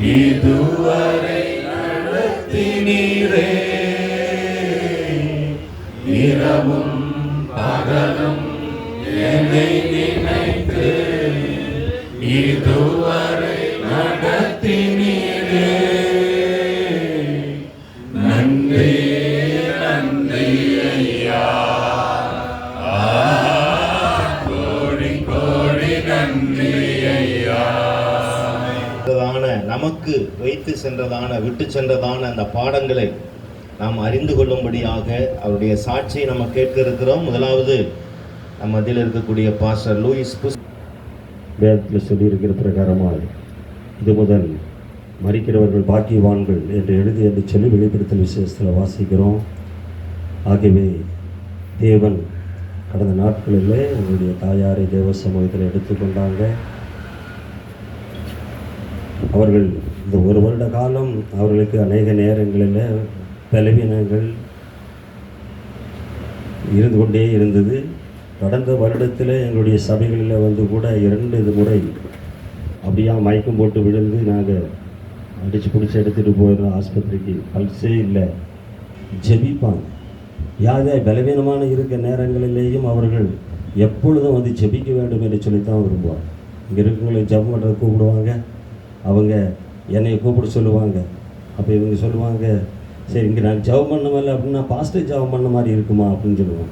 இதுவரை நடத்தினீரே. இரவும் பகலும் என்னை நினைத்து இதுவரை நடத்தினீரே. நன்றி நன்றி ஐயா, கோடி கோடி நன்றி ஐயா. நமக்கு வைத்து சென்றதான விட்டு சென்றதான அந்த பாடங்களை நாம் அறிந்து கொள்ளும்படியாக அவருடைய சாட்சியை நம்ம கேட்க இருக்கிறோம். முதலாவது நம்ம மத்தியில் இருக்கக்கூடிய பாஸ்டர் லூயிஸ் வேதத்தில் சொல்லியிருக்கிற பிரகாரமாக இது முதல் மரிக்கிறவர்கள் பாக்கியவான்கள் என்று சொல்லி வெளிப்படுத்தல் விசேஷத்தில் வாசிக்கிறோம். ஆகவே தேவன் கடந்த நாட்களில் அவருடைய தாயாரை தேவ சமூகத்தில் எடுத்துக்கொண்டாங்க. அவர்கள் இந்த ஒரு வருட காலம் அவர்களுக்கு அநேக நேரங்களில் பலவீனங்கள் இருந்து கொண்டே இருந்தது. கடந்த வருடத்தில் எங்களுடைய சபைகளில் கூட 2 முறை அப்படியா மயக்கம் போட்டு விழுந்து நாங்கள் அடித்து பிடிச்சி எடுத்துகிட்டு போயிடுறோம் ஆஸ்பத்திரிக்கு. பல்ஸே இல்லை. ஜெபிப்பாங்க. யார் பலவீனமான இருக்க நேரங்களிலேயும் அவர்கள் எப்பொழுதும் ஜெபிக்க வேண்டும் என்று சொல்லித்தான் விரும்புவாங்க. இங்கே இருக்கவங்களை ஜெபம் பண்ணுறது கூப்பிடுவாங்க. அவங்க என்னை கூப்பிட சொல்லுவாங்க. அப்போ இவங்க சொல்லுவாங்க, சரி இங்கே நான் ஜெபம் பண்ண மாதிரி அப்படின்னா பாஸ்டர் ஜெபம் பண்ண மாதிரி இருக்குமா அப்படின்னு சொல்லுவாங்க.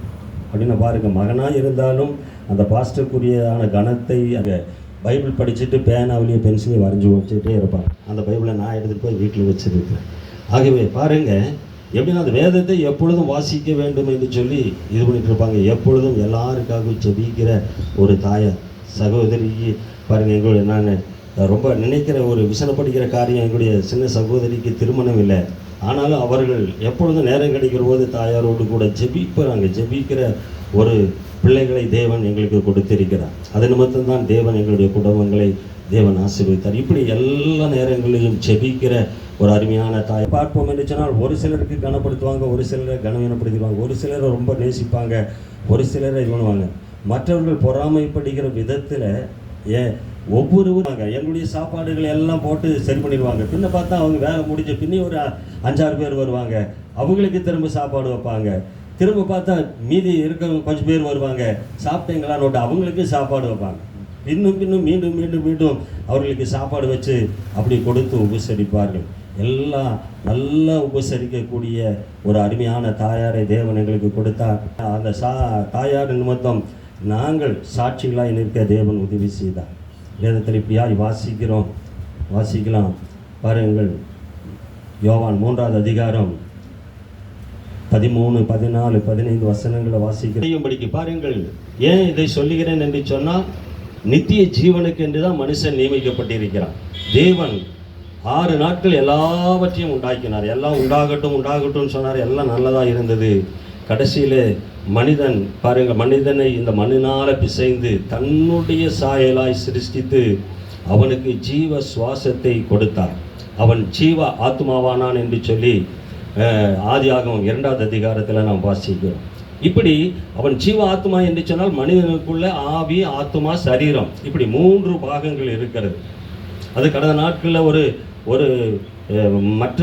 அப்படின்னு பாருங்க, மகனாக இருந்தாலும் அந்த பாஸ்டருக்குரியான கணத்தை அங்கே பைபிள் படிச்சுட்டு பேனாவிலேயே பென்சிலையும் வரைஞ்சி வச்சுக்கிட்டே இருப்பாங்க. அந்த பைபிளை நான் எடுத்துகிட்டு போய் வீட்டில் வச்சுருக்கேன். ஆகவே பாருங்கள், எப்படின்னா அந்த வேதத்தை எப்பொழுதும் வாசிக்க வேண்டும் என்று சொல்லி இது பண்ணிட்டு இருப்பாங்க. எப்பொழுதும் எல்லாருக்காகவும் ஜெபிக்கிற ஒரு தாயார் சகோதரிக்கு பாருங்கள், எங்களுடைய நான் ரொம்ப நினைக்கிற ஒரு விசனப்படுகிற காரியம், எங்களுடைய சின்ன சகோதரிக்கு திருமணம் இல்லை. ஆனாலும் அவர்கள் எப்பொழுதும் நேரம் கிடைக்கிற போது தாயாரோடு கூட ஜெபிக்கிறாங்க. ஜெபிக்கிற ஒரு பிள்ளைகளை தேவன் எங்களுக்கு கொடுத்திருக்கிறார். அது நிமித்தம்தான் தேவன் எங்களுடைய குடும்பங்களை தேவன் ஆசீர்வதித்தார். இப்படி எல்லா நேரங்களிலும் ஜெபிக்கிற ஒரு அருமையான தாய் பார்ப்போம் என்று சொன்னால், ஒரு சிலருக்கு கனப்படுத்துவாங்க, ஒரு சிலரை கனவீனப்படுத்திடுவாங்க, ஒரு சிலரை ரொம்ப நேசிப்பாங்க, ஒரு சிலரை இது பண்ணுவாங்க. மற்றவர்கள் பொறாமைப்படுகிற விதத்தில் ஒவ்வொருவரும் எங்களுடைய சாப்பாடுகளை எல்லாம் போட்டு சரி பண்ணிடுவாங்க. பின்ன பார்த்தா அவங்க வேலை முடிஞ்ச பின்னே ஒரு 5-6 பேர் வருவாங்க. அவங்களுக்கு திரும்ப சாப்பாடு வைப்பாங்க. திரும்ப பார்த்தா மீதி இருக்க கொஞ்சம் பேர் வருவாங்க. சாப்பிட்டீங்களான்னு விட்டு அவங்களுக்கு சாப்பாடு வைப்பாங்க. பின்னும் மீண்டும் மீண்டும் மீண்டும் அவர்களுக்கு சாப்பாடு வச்சு அப்படி கொடுத்து உபசரிப்பார்கள். எல்லாம் நல்லா உபசரிக்கக்கூடிய ஒரு அருமையான தாயாரை தேவன் எங்களுக்கு கொடுத்தார். அந்த தாயார் நிமித்தம் நாங்கள் சாட்சிகளாக நிற்க தேவன் உதவி செய்தார். வேதத்தில் இப்படியாய் வாசிக்கலாம். பாருங்கள், யோவான் 3வது அதிகாரம் 13, 14, 15 வசனங்களை வாசிக்கிறபடிக்கு பாருங்கள். ஏன் இதை சொல்லுகிறேன் என்று சொன்னால், நித்திய ஜீவனுக்கு என்று தான் மனுஷன் நியமிக்கப்பட்டிருக்கிறான். தேவன் 6 நாட்கள் எல்லாவற்றையும் உண்டாக்கினார். எல்லாம் உண்டாகட்டும் சொன்னார். எல்லாம் நல்லதாக இருந்தது. கடைசியில் மனிதன் பாருங்கள், மனிதனை இந்த மண்ணினால் பிசைந்து தன்னுடைய சாயலாய் சிருஷ்டித்து அவனுக்கு ஜீவ சுவாசத்தை கொடுத்தார். அவன் ஜீவ ஆத்மாவானான் என்று சொல்லி ஆதியாகமம் 2வது அதிகாரத்தில் நாம் வாசிக்கிறோம். இப்படி அவன் ஜீவ ஆத்மா என்று சொன்னால் மனிதனுக்குள்ள ஆவி, ஆத்மா, சரீரம், இப்படி 3 பாகங்கள் இருக்கிறது. அது கடந்த நாட்களில் ஒரு மற்ற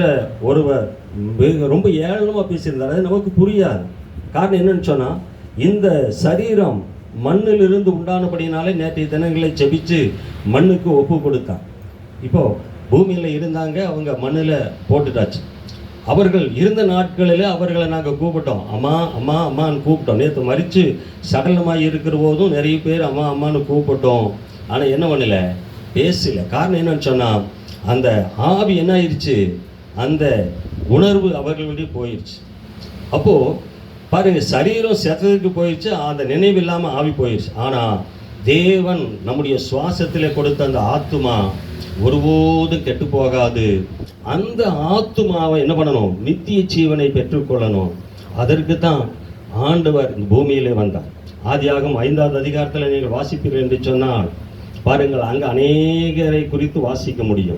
ஒருவர் ரொம்ப ஏளனமாக பேசியிருந்தார். அது நமக்கு புரியாது. காரணம் என்னன்னு சொன்னால், இந்த சரீரம் மண்ணிலிருந்து உண்டானபடினாலே நேற்றைய தினங்களை ஜெபிச்சு மண்ணுக்கு ஒப்பு கொடுத்தார். இப்போது பூமியில் இருந்தாங்க, அவங்க மண்ணில் போட்டுட்டாச்சு. அவர்கள் இருந்த நாட்களில் அவர்களை நாங்கள் கூப்பிட்டோம், அம்மா அம்மா அம்மான்னு கூப்பிட்டோம். நேற்று மறித்து சடலமாக இருக்கிற போதும் நிறைய பேர் அம்மா அம்மான்னு கூப்பிட்டோம். ஆனால் என்ன பண்ணலை, பேசலை. காரணம் என்னன்னு சொன்னால், அந்த ஆவி என்ன ஆயிடுச்சு, அந்த உணர்வு அவர்களுடைய போயிடுச்சு. அப்போது பாருங்கள், சரீரம் செத்ததுக்கு போயிடுச்சு, அந்த நினைவு இல்லாமல் ஆவி போயிடுச்சு. ஆனால் தேவன் நம்முடைய சுவாசத்தில் கொடுத்த அந்த ஆத்துமா ஒருபோதும் கெட்டு போகாது. அந்த ஆத்துமாவை என்ன பண்ணணும், நித்திய ஜீவனை பெற்றுக்கொள்ளணும். அதற்கு தான் ஆண்டவர் இந்த பூமியிலே வந்தார். ஆதியாகமம் 5வது அதிகாரத்தில் நீங்கள் வாசிப்பீர்கள் என்று சொன்னால் பாருங்கள், அங்கே அநேகரை குறித்து வாசிக்க முடியும்.